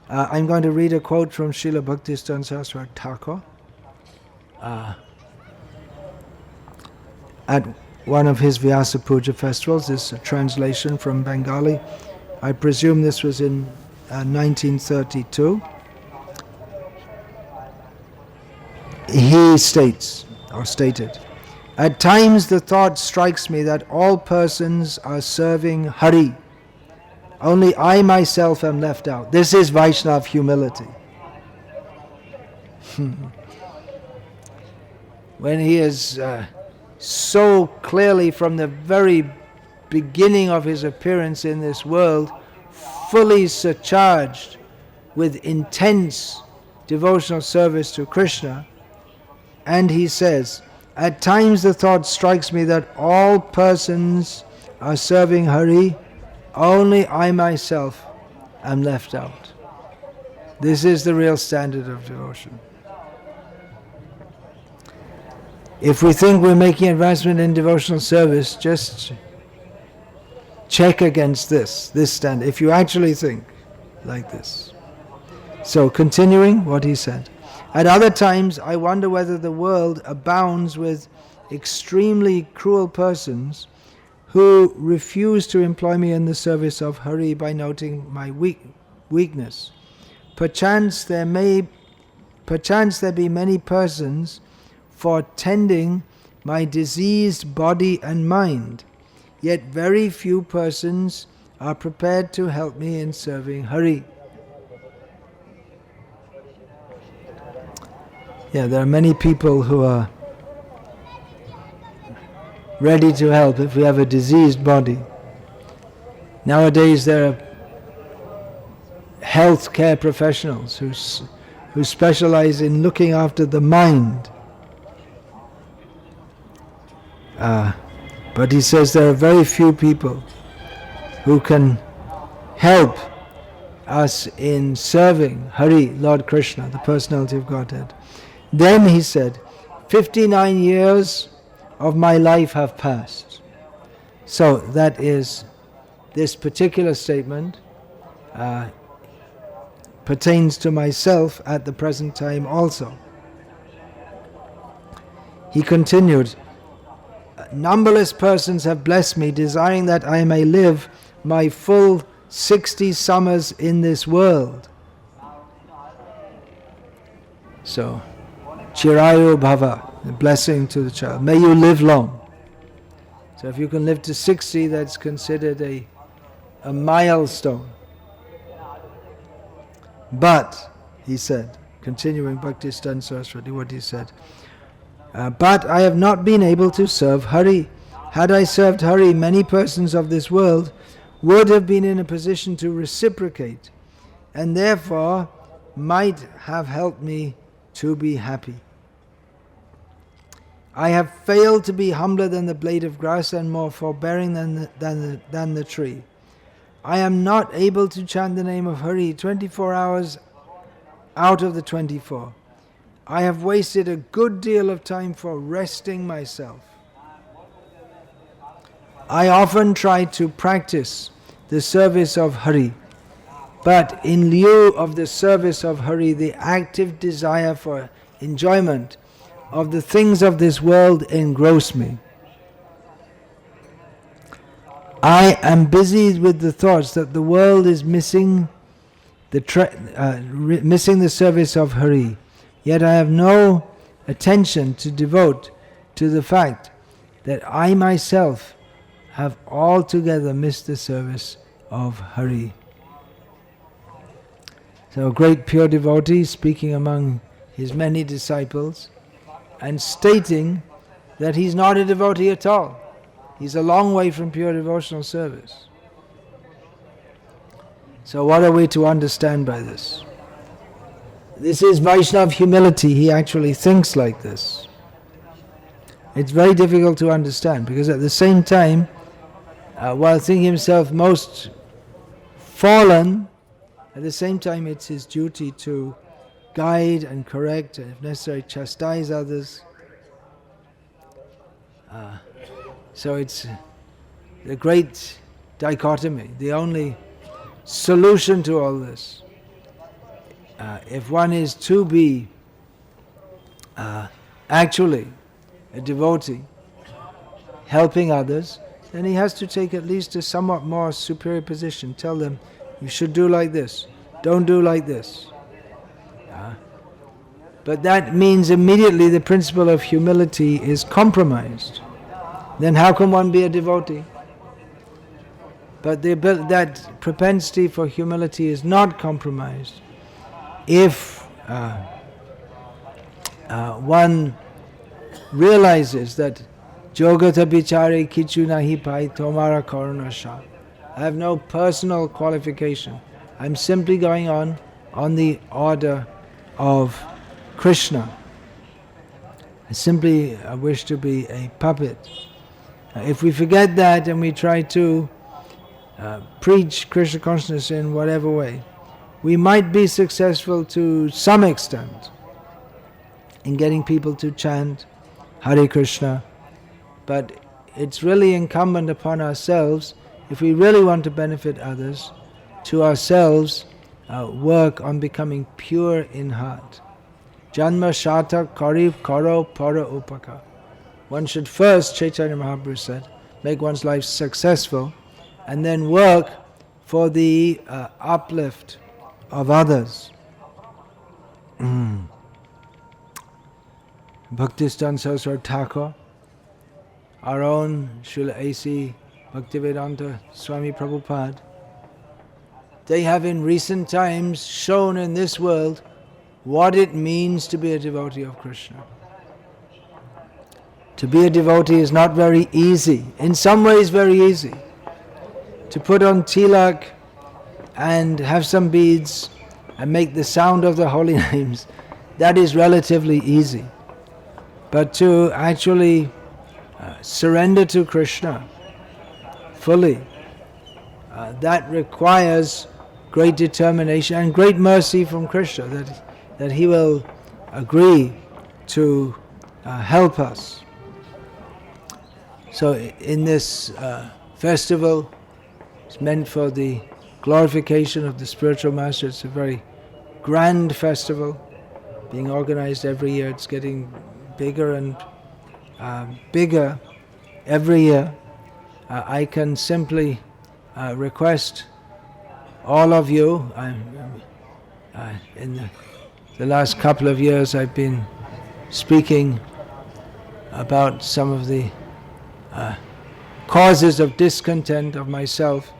I'm going to read a quote from Srila Bhaktisiddhanta Saraswati Thakur at one of his Vyasa-puja festivals. This is a translation from Bengali. I presume this was in 1932. He stated, at times the thought strikes me that all persons are serving Hari. Only I myself am left out. This is Vaishnava humility. When he is so clearly from the very beginning of his appearance in this world, fully surcharged with intense devotional service to Krishna, and he says, at times the thought strikes me that all persons are serving Hari, only I myself am left out. This is the real standard of devotion. If we think we're making advancement in devotional service, just check against this standard, if you actually think like this. So continuing what he said. At other times, I wonder whether the world abounds with extremely cruel persons who refuse to employ me in the service of Hari by noting my weakness. Perchance there be many persons for tending my diseased body and mind, yet very few persons are prepared to help me in serving Hari. Yeah, there are many people who are ready to help if we have a diseased body. Nowadays there are health care professionals who specialize in looking after the mind. But he says there are very few people who can help us in serving Hari, Lord Krishna, the personality of Godhead. Then he said, 59 years of my life have passed. So that is, this particular statement pertains to myself at the present time also. He continued, numberless persons have blessed me, desiring that I may live my full 60 summers in this world. So, Chirayu Bhava, the blessing to the child. May you live long. So if you can live to 60, that's considered a milestone. But, he said, continuing Bhaktisiddhanta Saraswati, what he said, but I have not been able to serve Hari. Had I served Hari, many persons of this world would have been in a position to reciprocate, and therefore might have helped me to be happy. I have failed to be humbler than the blade of grass and more forbearing than the tree. I am not able to chant the name of Hari 24 hours out of the 24. I have wasted a good deal of time for resting myself. I often try to practice the service of Hari, but in lieu of the service of Hari, the active desire for enjoyment of the things of this world engross me. I am busy with the thoughts that the world is missing missing the service of Hari, yet I have no attention to devote to the fact that I myself have altogether missed the service of Hari. So a great pure devotee speaking among his many disciples and stating that he's not a devotee at all. He's a long way from pure devotional service. So what are we to understand by this? This is Vaishnava humility. He actually thinks like this. It's very difficult to understand because at the same time, while thinking himself most fallen, at the same time it's his duty to guide and correct and if necessary chastise others. So it's the great dichotomy, the only solution to all this. If one is to be actually a devotee, helping others, then he has to take at least a somewhat more superior position. Tell them, you should do like this, don't do like this. But that means immediately the principle of humility is compromised. Then how can one be a devotee? But that propensity for humility is not compromised if one realizes that Jogata bichare kichu nahi pai tomara karuna sha. I have no personal qualification. I'm simply going on the order of Krishna. I simply wish to be a puppet. If we forget that and we try to preach Krishna consciousness in whatever way, we might be successful to some extent in getting people to chant Hare Krishna, but it's really incumbent upon ourselves, if we really want to benefit others, to ourselves work on becoming pure in heart. Janma shata karib karo para upaka. One should first, Chaitanya Mahaprabhu said, make one's life successful and then work for the uplift of others. Bhaktistan Saraswati Thakur, our own Srila A.C. Bhaktivedanta Swami Prabhupada, they have in recent times shown in this world what it means to be a devotee of Krishna. To be a devotee is not very easy. In some ways very easy. To put on tilak and have some beads and make the sound of the holy names, that is relatively easy. But to actually surrender to Krishna fully, that requires great determination and great mercy from Krishna, that he will agree to help us. So in this festival, it's meant for the glorification of the spiritual master. It's a very grand festival being organized every year. It's getting bigger and bigger every year. I can simply request all of you, in the last couple of years I've been speaking about some of the causes of discontent of myself,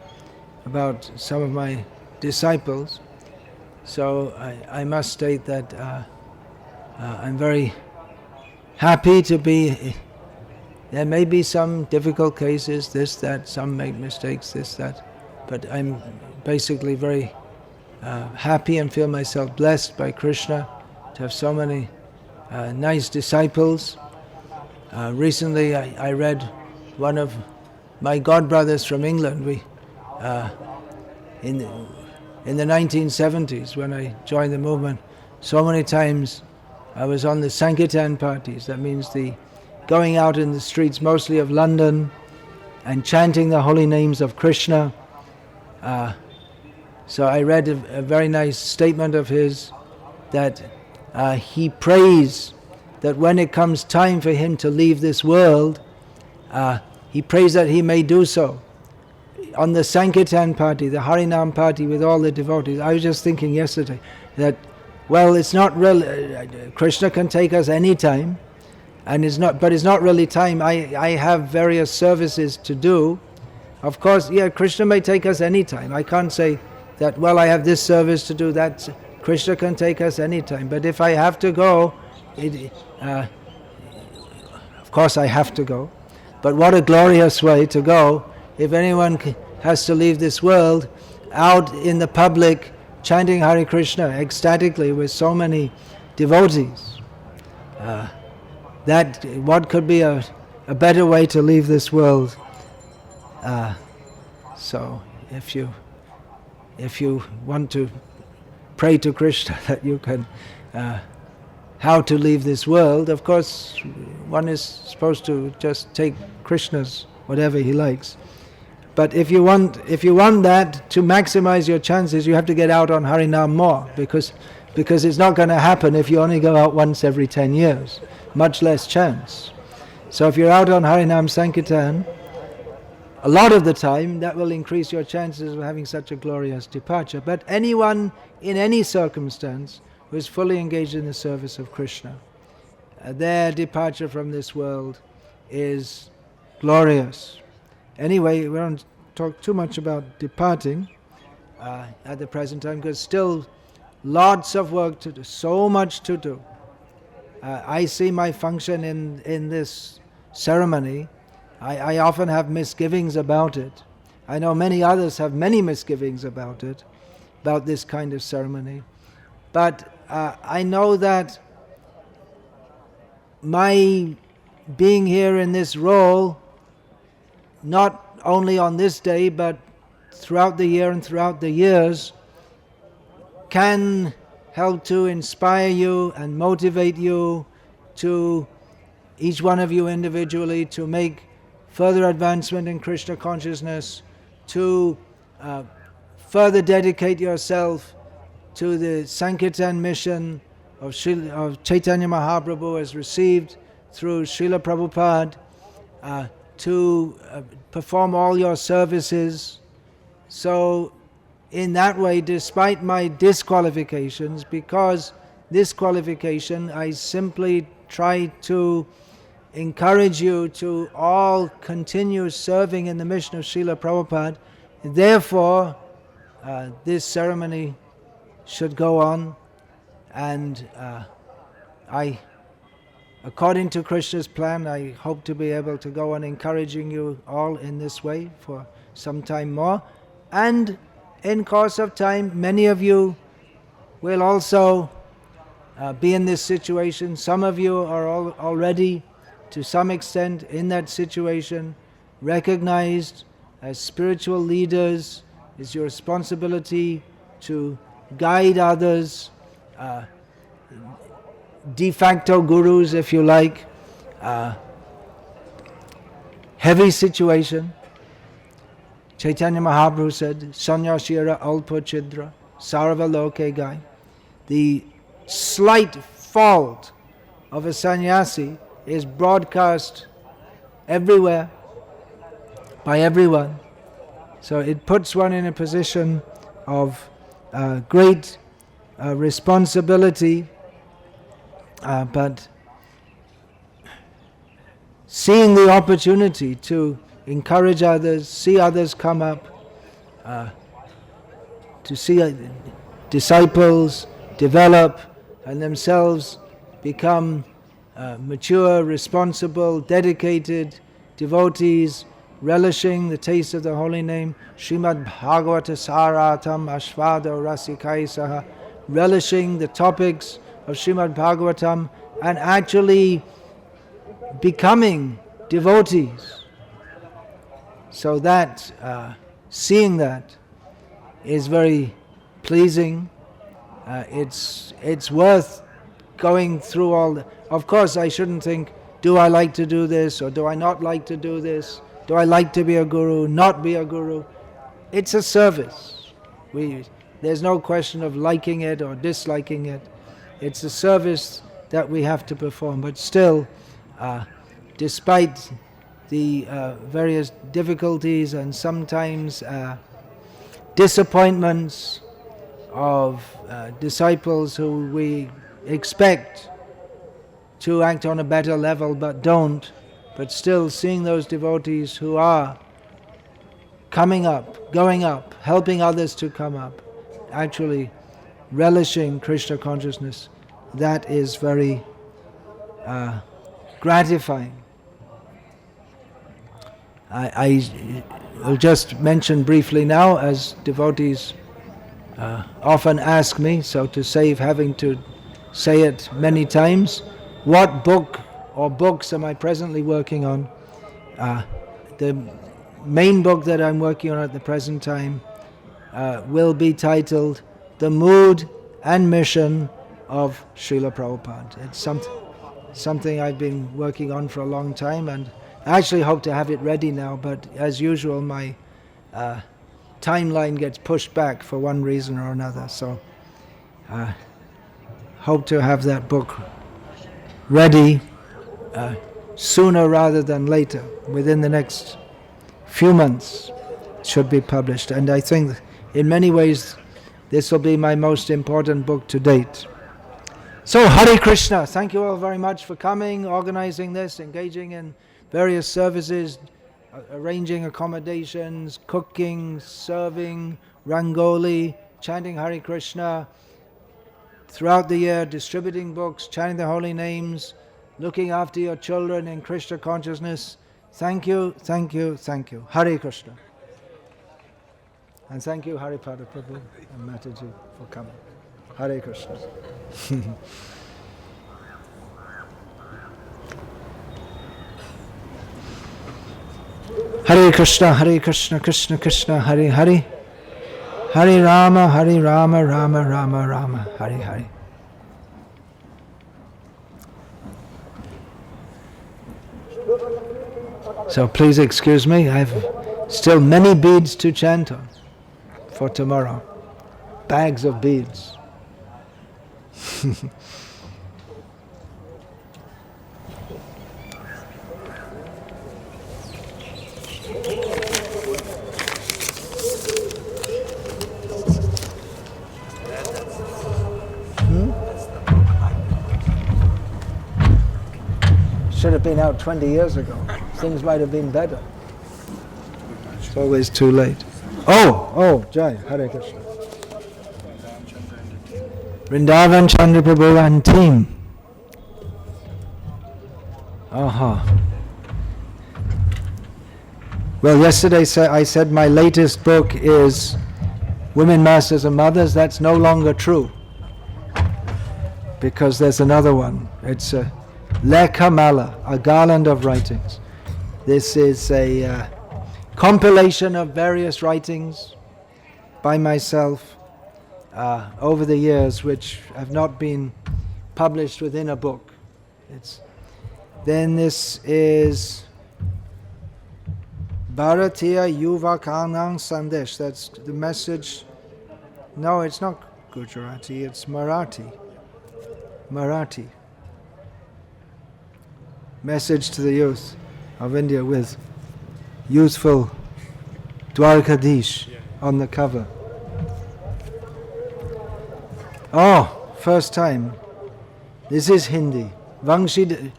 about some of my disciples. So I must state that I'm very happy to be. There may be some difficult cases, this, that, some make mistakes, this, that, but I'm basically very happy and feel myself blessed by Krishna to have so many nice disciples. Recently I read one of my godbrothers from England. We in the 1970s, when I joined the movement, so many times I was on the Sankirtan parties. That means the going out in the streets, mostly of London and chanting the holy names of Krishna. So I read a very nice statement of his that he prays that when it comes time for him to leave this world, he prays that he may do so on the Sankirtan party, the Harinam party with all the devotees. I was just thinking yesterday that, well, it's not really, Krishna can take us any time, and but it's not really time. I have various services to do. Of course, yeah, Krishna may take us any time. I can't say that, well, I have this service to do, that Krishna can take us any time. But if I have to go, of course I have to go. But what a glorious way to go if anyone has to leave this world out in the public chanting Hare Krishna ecstatically with so many devotees. That what could be a better way to leave this world? So if you want to pray to Krishna that you can how to leave this world, of course one is supposed to just take Krishna's whatever he likes. But if you want that to maximize your chances, you have to get out on Harinam more, because it's not going to happen if you only go out once every 10 years. Much less chance. So if you're out on Harinam Sankirtan, a lot of the time, that will increase your chances of having such a glorious departure. But anyone in any circumstance who is fully engaged in the service of Krishna, their departure from this world is glorious. Anyway, we don't talk too much about departing at the present time, because still lots of work to do, so much to do. I see my function in this ceremony. I often have misgivings about it. I know many others have many misgivings about it, about this kind of ceremony. But I know that my being here in this role, not only on this day, but throughout the year and throughout the years, can help to inspire you and motivate you to, each one of you individually, to make further advancement in Krishna consciousness, to further dedicate yourself to the Sankirtan mission of Chaitanya Mahaprabhu as received through Srila Prabhupada, to perform all your services. So in that way, despite my disqualifications, because this qualification, I simply try to encourage you to all continue serving in the mission of Srila Prabhupada. Therefore, this ceremony should go on, and according to Krishna's plan, I hope to be able to go on encouraging you all in this way for some time more. And in course of time, many of you will also be in this situation. Some of you are already, to some extent, in that situation, recognized as spiritual leaders. It's your responsibility to guide others, de facto gurus, if you like. Heavy situation. Chaitanya Mahaprabhu said, Sanyashira alpa chidra, sarva loke gai. The slight fault of a sannyasi is broadcast everywhere, by everyone. So it puts one in a position of great responsibility, but seeing the opportunity to encourage others, see others come up, to see disciples develop and themselves become mature, responsible, dedicated devotees, relishing the taste of the holy name, Srimad Bhagavata Saratam Ashvada Rasikaisaha, relishing the topics of Srimad Bhagavatam and actually becoming devotees. So that, seeing that is very pleasing. It's worth going through all the... Of course, I shouldn't think, do I like to do this or do I not like to do this? Do I like to be a guru, not be a guru? It's a service. There's no question of liking it or disliking it. It's a service that we have to perform. But still, despite the various difficulties and sometimes disappointments of disciples who we expect to act on a better level but don't, but still seeing those devotees who are coming up, going up, helping others to come up, actually relishing Krishna consciousness, that is very gratifying. I will just mention briefly now, as devotees often ask me, so to save having to say it many times, what book or books am I presently working on? The main book that I'm working on at the present time will be titled The Mood and Mission of Srila Prabhupada. It's something I've been working on for a long time, and I actually hope to have it ready now, but as usual my timeline gets pushed back for one reason or another, so hope to have that book ready sooner rather than later. Within the next few months it should be published, and I think in many ways this will be my most important book to date. So Hare Krishna, thank you all very much for coming, organizing this, engaging in various services, arranging accommodations, cooking, serving, rangoli, chanting Hare Krishna throughout the year, distributing books, chanting the holy names, looking after your children in Krishna consciousness. Thank you, thank you, thank you. Hare Krishna. And thank you Haripada Prabhu and Mataji for coming. Hare Krishna. Hare Krishna, Krishna Krishna, Hare Hare. Hare Rama, Rama Rama, Hare Hare. So please excuse me, I have still many beads to chant on for tomorrow. Bags of beads. Should have been out 20 years ago. Things might have been better. It's always too late. Oh, Jai, Hare Krishna. Vrindavan Chandra Prabhu and team. Well, yesterday I said my latest book is Women Masters and Mothers. That's no longer true, because there's another one. It's Lekha Mala, a garland of writings. This is a compilation of various writings by myself over the years, which have not been published within a book. Then this is Bharatiya Yuva Kanang Sandesh. That's the message. No, it's not Gujarati, it's Marathi. Message to the youth of India with youthful Dwarkadish on the cover. Oh, first time. This is Hindi. Vangshidas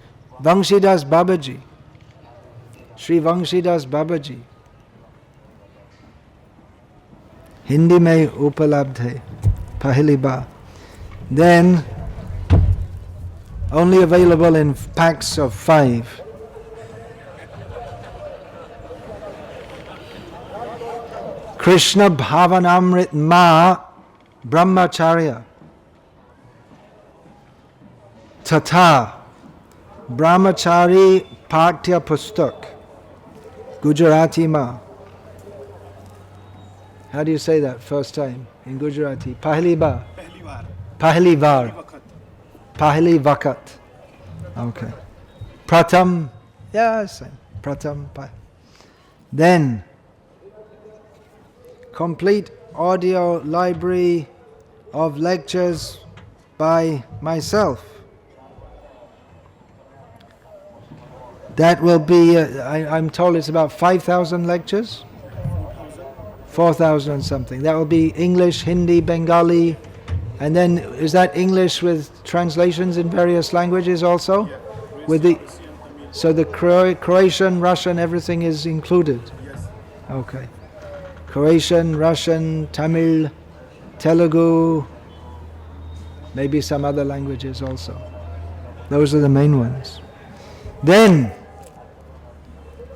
Babaji. Sri Vangshidas Babaji. Hindi mein upalabdh hai. Pahli baar. Then only available in packs of 5. Krishna Bhavanamrit Ma Brahmacharya Tata Brahmachari Patya Pustak Gujarati Ma. How do you say that first time in Gujarati? Pahli bar. Pahli var. Pahli vakat. Okay. Pratam. Yeah, same. Pratam. Then, complete audio library of lectures by myself. That will be, I'm told it's about 5,000 lectures? 4,000 something. That will be English, Hindi, Bengali, and then is that English with translations in various languages also? Yeah. With the, so the Croatian, Russian, everything is included? Yes. Okay. Croatian, Russian, Tamil, Telugu, maybe some other languages also. Those are the main ones. Then,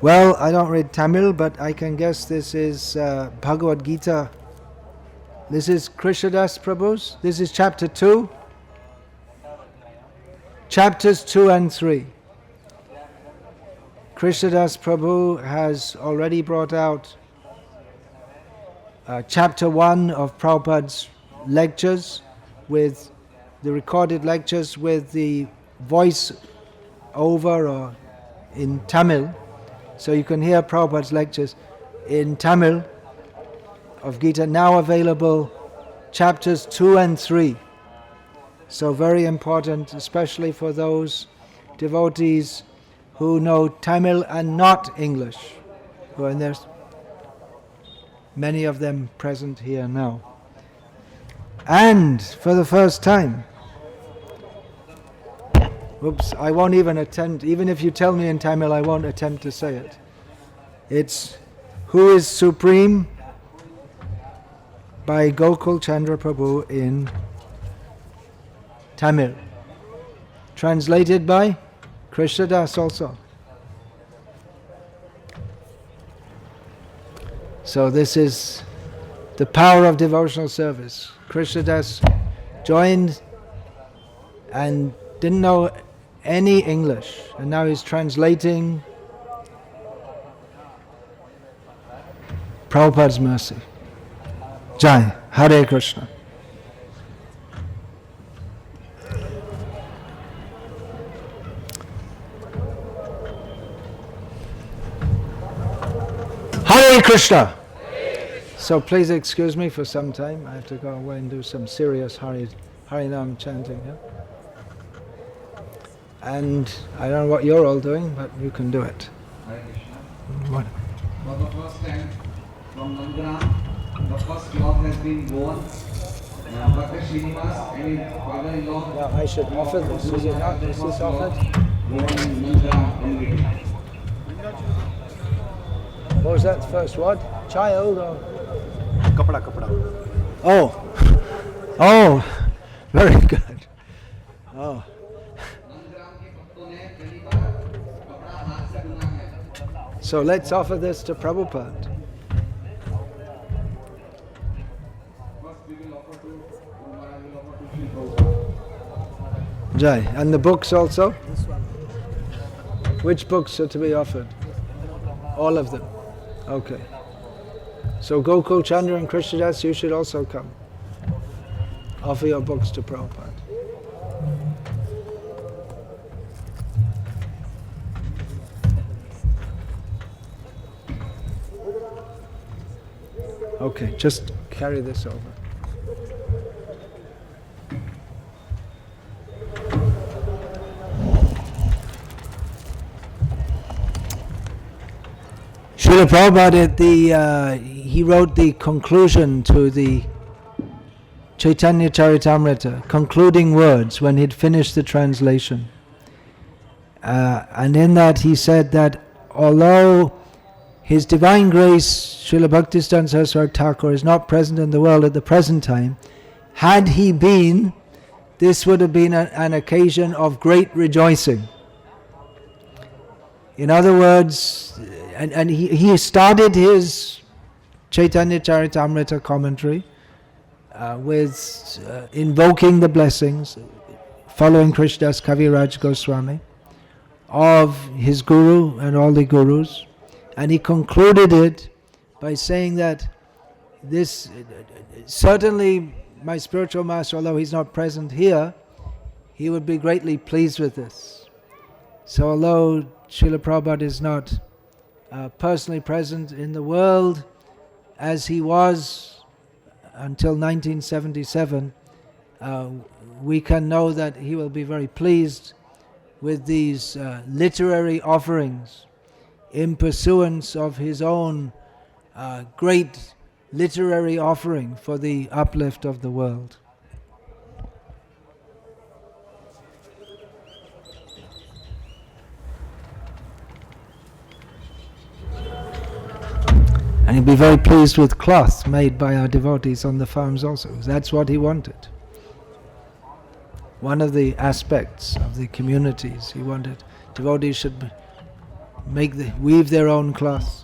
well, I don't read Tamil, but I can guess this is Bhagavad Gita. This is Krishnadas Prabhu's. This is chapter 2. Chapters 2 and 3. Krishnadas Prabhu has already brought out chapter 1 of Prabhupada's lectures, with the recorded lectures with the voice over or in Tamil. So you can hear Prabhupada's lectures in Tamil of Gita, now available, chapters 2 and 3. So very important, especially for those devotees who know Tamil and not English. And there's many of them present here now. And for the first time, oops, I won't even attempt, even if you tell me in Tamil, I won't attempt to say it. It's Who is Supreme by Gokul Chandra Prabhu in Tamil. Translated by Krishna Das also. So this is the power of devotional service. Krishna Das joined and didn't know any English, and now he's translating Prabhupada's mercy. Jai, Hare Krishna. Hare Krishna. So please excuse me for some time. I have to go away and do some serious Harinam chanting. Yeah? And I don't know what you're all doing, but you can do it. Hare Krishna. What? For the first time from Nandaram, the first cloth has been born. Bhakti Srinivas and his father-in-law. Now I should offer this. Is it not? Is this offered? Born in Nandaram community. What was that first? What? Child or? Kapda. Oh. Oh. Very good. Oh. So let's offer this to Prabhupada. First we will offer to Maharaja, will offer to Sri Prabhupada. Jai. And the books also? Which books are to be offered? All of them. Okay. So Gokul Chandra and Krishnadas, you should also come. Offer your books to Prabhupada. Okay, just carry this over. Srila Prabhupada, he wrote the conclusion to the Chaitanya Charitamrita, concluding words when he'd finished the translation. And in that he said that although His Divine Grace, Srila Bhaktisiddhanta Saraswati Thakur, is not present in the world at the present time, had he been, this would have been an occasion of great rejoicing. In other words, and he started his Chaitanya Charitamrita commentary with invoking the blessings, following Krishnadas Kaviraj Goswami, of his Guru and all the Gurus. And he concluded it by saying that this, certainly my spiritual master, although he's not present here, he would be greatly pleased with this. So although Srila Prabhupada is not personally present in the world as he was until 1977, we can know that he will be very pleased with these literary offerings in pursuance of his own great literary offering for the uplift of the world. And he'd be very pleased with cloth made by our devotees on the farms also. That's what he wanted. One of the aspects of the communities, he wanted devotees should weave their own cloth.